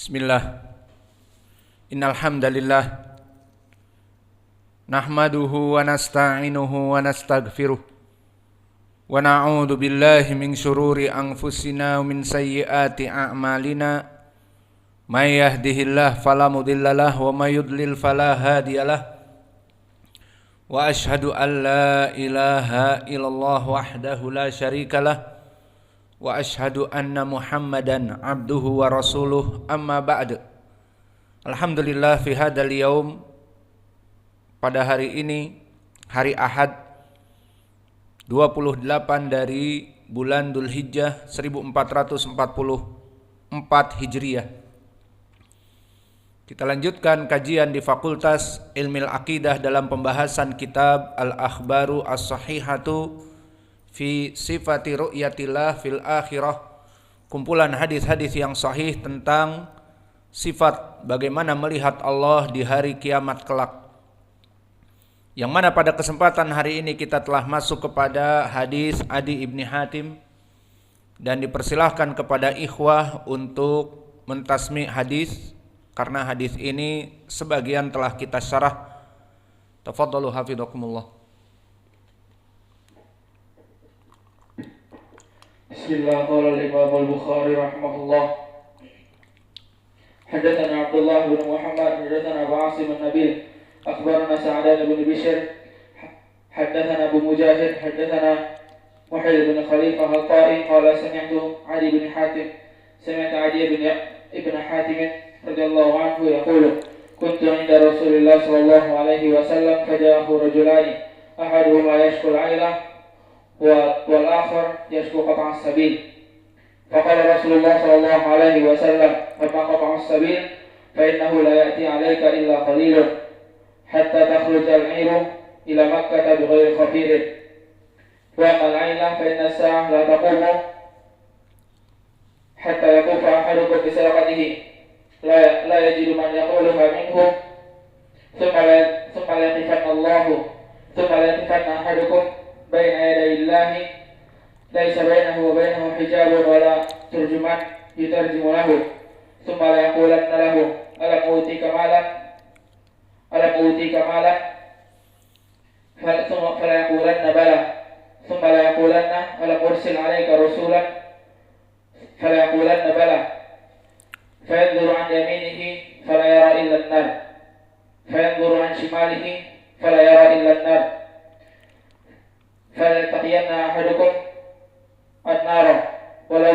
Bismillah. Innal hamdalillah nahmaduhu wa nasta'inuhu wa nastaghfiruh wa na'udzu billahi min syururi anfusina wa min sayyiati a'malina. May yahdihillahu fala mudhillalah wa may yudlil fala hadiyalah. Wa asyhadu an la ilaha illallah wahdahu la syarikalah wa asyhadu anna Muhammadan abduhu wa rasuluh, amma ba'd. Alhamdulillah fi hadzal yaum, pada hari ini hari Ahad 28 dari bulan Dzulhijjah 1444 Hijriah. Kita lanjutkan kajian di Fakultas Ilmil Aqidah dalam pembahasan kitab Al-Akhbaru As-Sahihatu fi Sifati Ru'yatillah fil Akhirah, kumpulan hadis-hadis yang sahih tentang sifat bagaimana melihat Allah di hari kiamat kelak. Yang mana pada kesempatan hari ini kita telah masuk kepada hadis Adi ibni Hatim, dan dipersilahkan kepada ikhwah untuk mentasmi hadis karena hadis ini sebagian telah kita syarah. Tafadhalu hafidhakumullah. Bismillah, qala al-Imam al-Bukhari rahimahullah. Hadatsana Abdullah bin Muhammad, hadatsana Abu Asim an-Nabil, akhbarana Sa'dan bin Bishr, hadatsana Abu Mujahid, hadatsana Muhammad bin Khalifah al-Ta'i qala sami'tu Ali bin Hatim, sami'tu Ali ibn Hatim radhiyallahu anhu yaqulu kuntu 'inda Rasulillah sallallahu alaihi wasallam faja'ahu rajulani ahaduhuma yashku al-'ayla والآخر يشكو قطع السبيل فقال رسول الله صلى الله عليه وسلم أما قطع السبيل فإنه لا يأتي عليك إلا قليل حتى تخرج العير إلى مكة بغير خفير وأما العيلة فإن الساعة لا تقوم حتى يطوف أحدكم بسرقته لا يجد من يقولها منه ثم لا يقفن أحدكم بين يدي الله ليس بينه وبينه حجاب ولا ترجمان يترجم له ثم لا يقولن له ألم أوتيك مالا فلا يقولن بلى ثم لا يقولن ألم أرسل عليك رسولا فلا يقولن بلى فينظر عن يمينه فلا يرى إلا النار فينظر عن شماله فلا يرى إلا النار فليتقين أحدكم النار ولو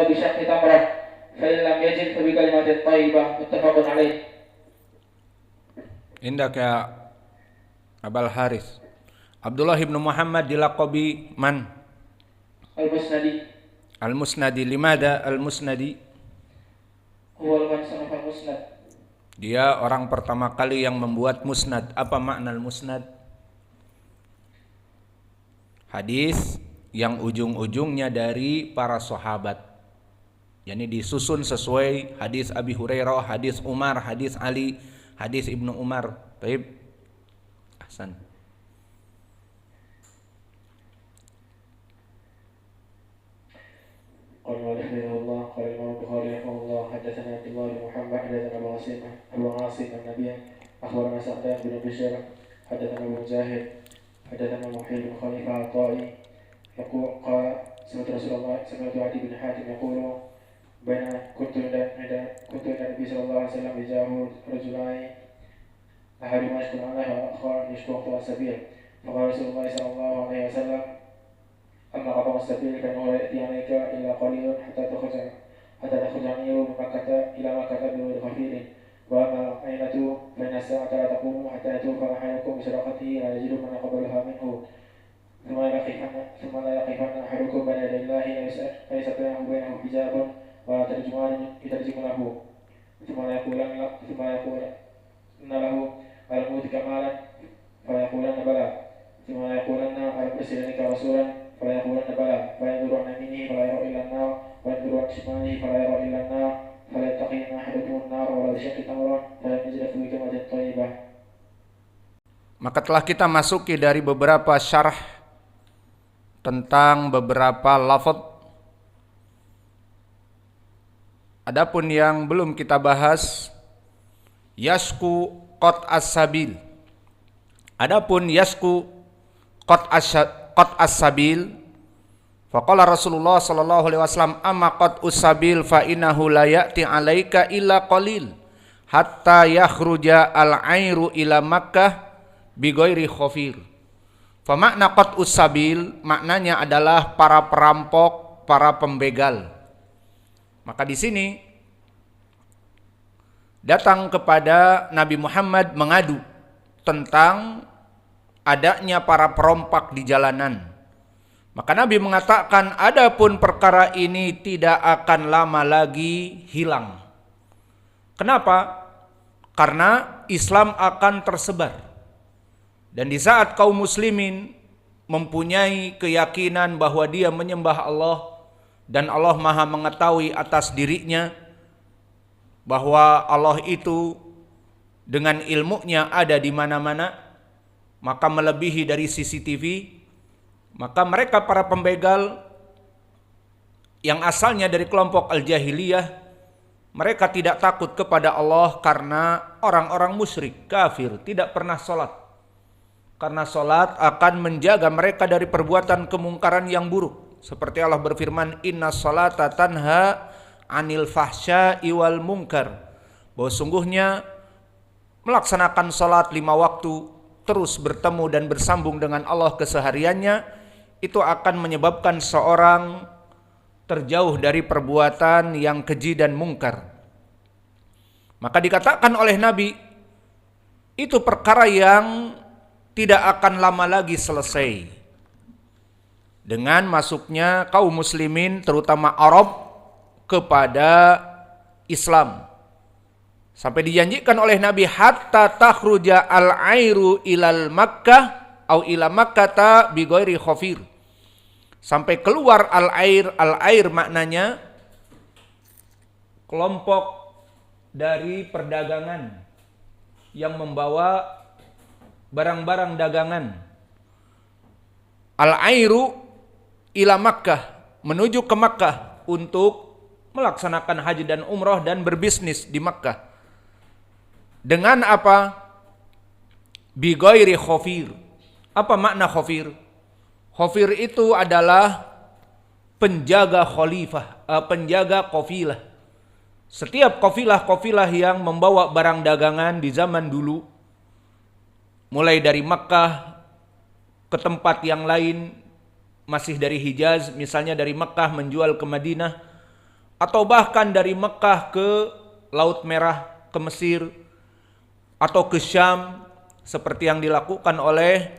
بشق تمرة فإن لم يجد فبكلمة طيبة متفق عليه. Indak ya Abul Haris. Abdullah ibn Muhammad dilaqabi man? Al-Musnadi. Al-Musnadi. Limada Al-Musnadi? Huwa al-Musnad al-Musnad. Dia orang pertama kali yang membuat musnad. Apa makna al-musnad? Hadis yang ujung-ujungnya dari para sahabat, yakni disusun sesuai hadis Abi Hurairah, hadis Umar, hadis Ali, hadis Ibnu Umar. Baik, ahsan. قال رحمه الله قال الإمام البخاري رحمه الله حدثنا عبد الله بن محمد حدثنا أبو عاصم النبي أخبرنا سعدان بن بشير حدثنا أبو مجاهد حدثنا محيي بن خليفة الطائي يقول قال سمعت عدي بن حاتم يقول بين كنت عند النبي صلى الله عليه وسلم جاءه رجلان أحدهما يشكو عليه والآخر يشكو قطع السبيل فقال رسول الله صلى الله عليه وسلم أما قطع السبيل فإنه لا يأتي عليك إلا قليل حتى تخرج العير من مكة إلى مكة بغير خفير وأما العينة فإن الساعة لا تقوم حتى يطوف أحدكم بسرقته لا يجد من يقبلها منه ثم لا يقفن أحدكم بين يدي الله ليس بينه وبينه حجاب ولا ترجمان يترجم له ثم لا يقولن له ألم أوتك مالا فلا يقولن بلى ثم لا يقولن ألم أرسل إليك رسولا فلا يقولن بلى فينظر عن يمينه فلا يرى إلا النار وينظر عن شماله فلا يرى إلا النار فليتقين أحدكم النار ولو بشق تمرة فلم يجد في كلمة طيبة. Maka telah kita masuki dari beberapa syarah tentang beberapa lafaz Adapun yang belum kita bahas, yasku qat as-sabil. Adapun yasku qat as-sabil, faqala Rasulullah sallallahu alaihi wasallam, amma qat us-sabil fa innahu la ya'ti 'alaika illa qalil hatta yakhruja al-'airu ila Makkah bi ghairi khafir. Fa makna qat us-sabil maknanya adalah para perampok, para pembegal. Maka di sini datang kepada Nabi Muhammad mengadu tentang adanya para perompak di jalanan. Maka Nabi mengatakan, adapun perkara ini tidak akan lama lagi hilang. Kenapa? Karena Islam akan tersebar. Dan di saat kaum muslimin mempunyai keyakinan bahwa dia menyembah Allah dan Allah Maha mengetahui atas dirinya, bahwa Allah itu dengan ilmunya ada di mana-mana, maka melebihi dari CCTV, maka mereka para pembegal yang asalnya dari kelompok al-jahiliyah, mereka tidak takut kepada Allah karena orang-orang musyrik, kafir, tidak pernah sholat. Karena sholat akan menjaga mereka dari perbuatan kemungkaran yang buruk. Seperti Allah berfirman, inna sholata tanha anil fahsya'i wal munkar. Bahwa sungguhnya melaksanakan sholat 5 waktu, terus bertemu dan bersambung dengan Allah kesehariannya, itu akan menyebabkan seorang terjauh dari perbuatan yang keji dan mungkar. Maka dikatakan oleh Nabi, itu perkara yang tidak akan lama lagi selesai. Dengan masuknya kaum muslimin terutama Arab kepada Islam. Sampai dijanjikan oleh Nabi, hatta takhruja al-airu ilal Makkah au ila Makkata bi ghairi khafir. Sampai keluar al-air maknanya kelompok dari perdagangan yang membawa barang-barang dagangan. Al-airu ila Makkah, menuju ke Makkah untuk melaksanakan haji dan umrah dan berbisnis di Makkah. Dengan apa? Bi ghairi khafir. Apa makna khafir? Khafir itu adalah penjaga khalifah, penjaga kafilah. Setiap kafilah yang membawa barang dagangan di zaman dulu, mulai dari Makkah ke tempat yang lain, masih dari Hijaz, misalnya dari Makkah menjual ke Madinah, atau bahkan dari Makkah ke Laut Merah, ke Mesir, atau ke Syam, seperti yang dilakukan oleh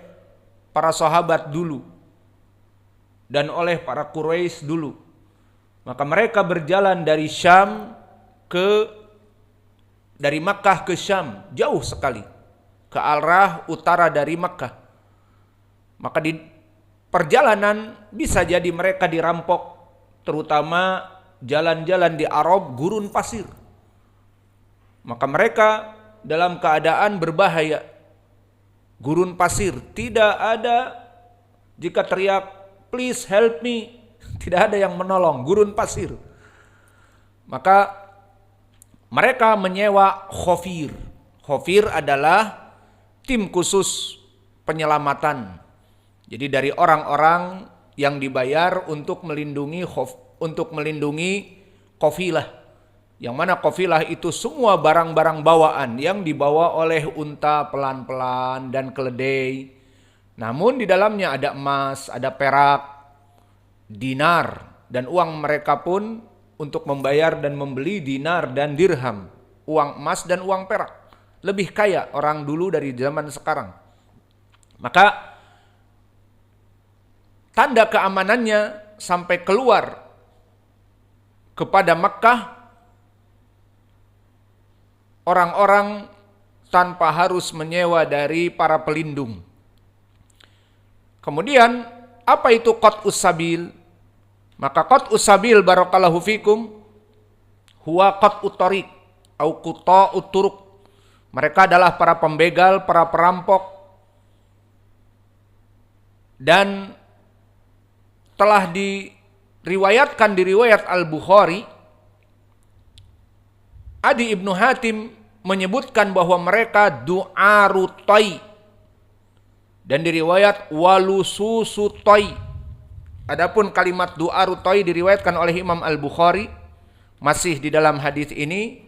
para sahabat dulu dan oleh para Quraisy dulu. Maka mereka berjalan dari Syam dari Makkah ke Syam, jauh sekali, ke arah utara dari Makkah. Maka di perjalanan bisa jadi mereka dirampok, terutama jalan-jalan di Arab gurun pasir. Maka mereka dalam keadaan berbahaya. Gurun pasir, tidak ada, jika teriak please help me, tidak ada yang menolong, gurun pasir. Maka mereka menyewa khafir. Khafir adalah tim khusus penyelamatan. Jadi dari orang-orang yang dibayar untuk melindungi kafilah. Yang mana kafilah itu semua barang-barang bawaan yang dibawa oleh unta pelan-pelan dan keledai. Namun di dalamnya ada emas, ada perak, dinar, dan uang mereka pun untuk membayar dan membeli dinar dan dirham, uang emas dan uang perak. Lebih kaya orang dulu dari zaman sekarang. Maka tanda keamanannya sampai keluar kepada Makkah, orang-orang tanpa harus menyewa dari para pelindung. Kemudian apa itu qat'us sabil? Maka qat'us sabil barakallahu fikum huwa qat'ut tariq au quta'ut turuq. Mereka adalah para pembegal, para perampok, dan telah diriwayatkan di riwayat Al-Bukhari Adi Ibnu Hatim menyebutkan bahwa mereka du'aru toy, dan diriwayat walususu toy. Adapun kalimat du'aru toy diriwayatkan oleh Imam Al-Bukhari, masih di dalam hadis ini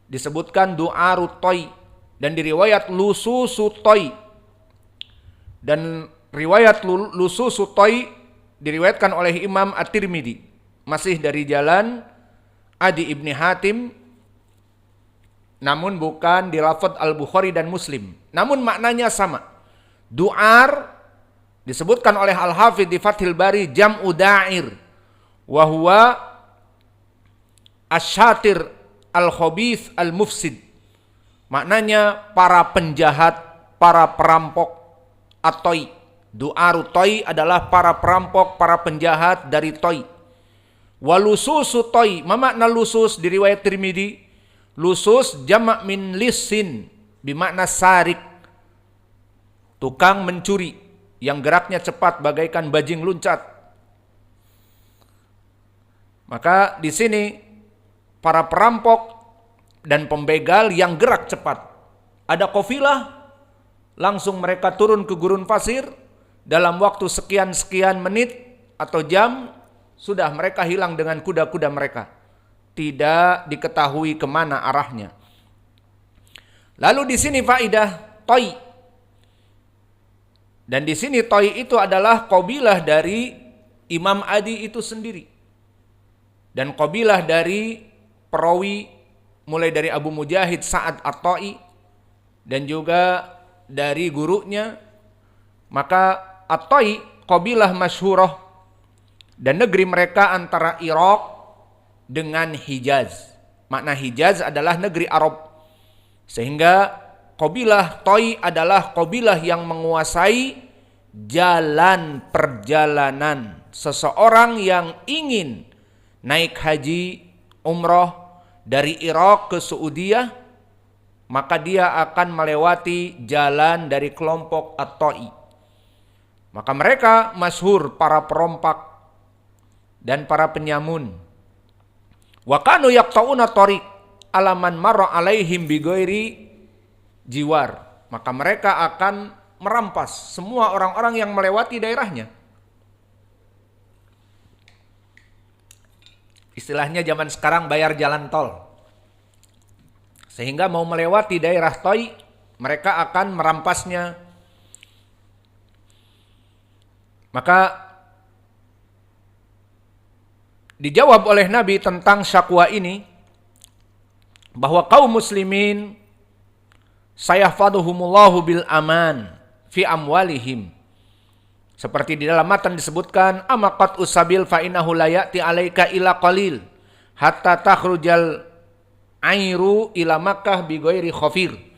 disebutkan du'aru toy, dan diriwayat lususu toy. Dan riwayat lususu toy diriwayatkan oleh Imam At-Tirmidzi, masih dari jalan Adi Ibni Hatim, namun bukan di lafadz Al-Bukhari dan Muslim. Namun maknanya sama. Du'ar disebutkan oleh Al-Hafidh di Fathil Bari jam'u da'ir, wa huwa asyatir al-khabith al-mufsid. Maknanya para penjahat, para perampok. At-toy. Du'aru toy adalah para perampok, para penjahat dari toy. Walususu toy, makna lusus di riwayat Tirmidzi, lusus jamak min lisin, bermakna sarik, tukang mencuri yang geraknya cepat bagaikan bajing luncat. Maka di sini para perampok dan pembegal yang gerak cepat. Ada kafilah, langsung mereka turun ke gurun pasir, dalam waktu sekian-sekian menit atau jam, sudah mereka hilang dengan kuda-kuda mereka. Tidak diketahui kemana arahnya. Lalu di sini faidah toy. Dan di sini toy itu adalah qabilah dari Imam Adi itu sendiri. Dan qabilah dari perawi mulai dari Abu Mujahid Sa'ad At-Ta'i dan juga dari gurunya. Maka At-Ta'i qabilah masyhurah, dan negeri mereka antara Irak dengan Hijaz. Makna Hijaz adalah negeri Arab. Sehingga qabilah Toy adalah qabilah yang menguasai jalan perjalanan. Seseorang yang ingin naik haji, umrah dari Irak ke Saudiyah, maka dia akan melewati jalan dari kelompok At-Ta'i. Maka mereka masyhur para perompak dan para penyamun. Wa kanu yaqta'una tariq alaman marra alaihim bighairi jiwar. Maka mereka akan merampas semua orang-orang yang melewati daerahnya. Istilahnya zaman sekarang bayar jalan tol. Sehingga mau melewati daerah Toy, mereka akan merampasnya. Maka dijawab oleh Nabi tentang syakwa ini, bahwa kaum muslimin sayahfaduhumullahu bil aman fi amwalihim. Seperti di dalam matan disebutkan, amaqat usabil fa innahu la ya'ti alaika ila qalil hatta takhrujal airu ila Makkah bi ghairi khafir.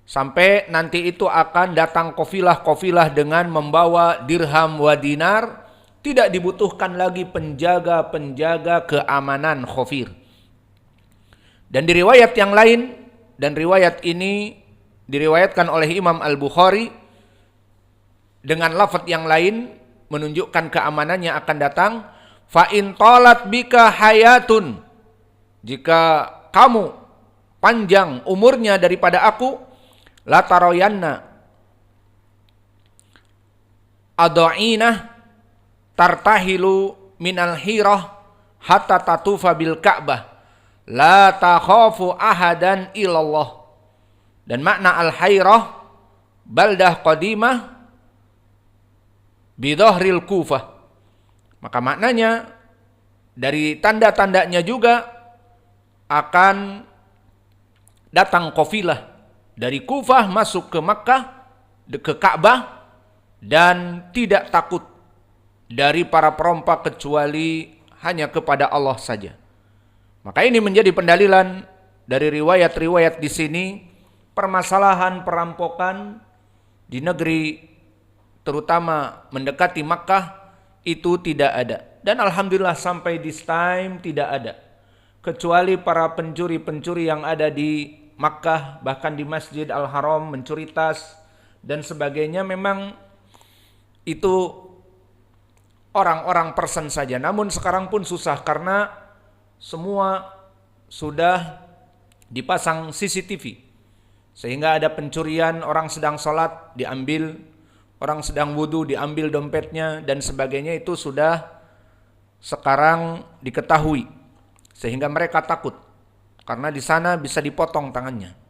Sampai nanti itu akan datang kafilah-kafilah dengan membawa dirham wa dinar, tidak dibutuhkan lagi penjaga-penjaga keamanan khafir. Dan di riwayat yang lain, dan riwayat ini diriwayatkan oleh Imam Al-Bukhari dengan lafaz yang lain menunjukkan keamanannya akan datang, fa in talat bika hayatun, jika kamu panjang umurnya daripada aku, la taroyanna adha'inah tartahilu minal hirah hatta tatufa bil Ka'bah la takhafu ahadan illallah. Dan makna al-hairah baldah qadimah bidhahril Kufah. Maka maknanya dari tanda-tandanya juga akan datang kafilah dari Kufah masuk ke Makkah, ke Ka'bah, dan tidak takut dari para perompak kecuali hanya kepada Allah saja. Maka ini menjadi pendalilan dari riwayat-riwayat di sini, permasalahan perampokan di negeri terutama mendekati Makkah itu tidak ada. Dan alhamdulillah sampai this time tidak ada. Kecuali para pencuri-pencuri yang ada di Makkah, bahkan di Masjid Al-Haram mencuri tas dan sebagainya, memang itu orang-orang person saja. Namun sekarang pun susah karena semua sudah dipasang CCTV sehingga ada pencurian, orang sedang sholat diambil, orang sedang wudhu diambil dompetnya dan sebagainya. Itu sudah sekarang diketahui sehingga mereka takut karena di sana bisa dipotong tangannya.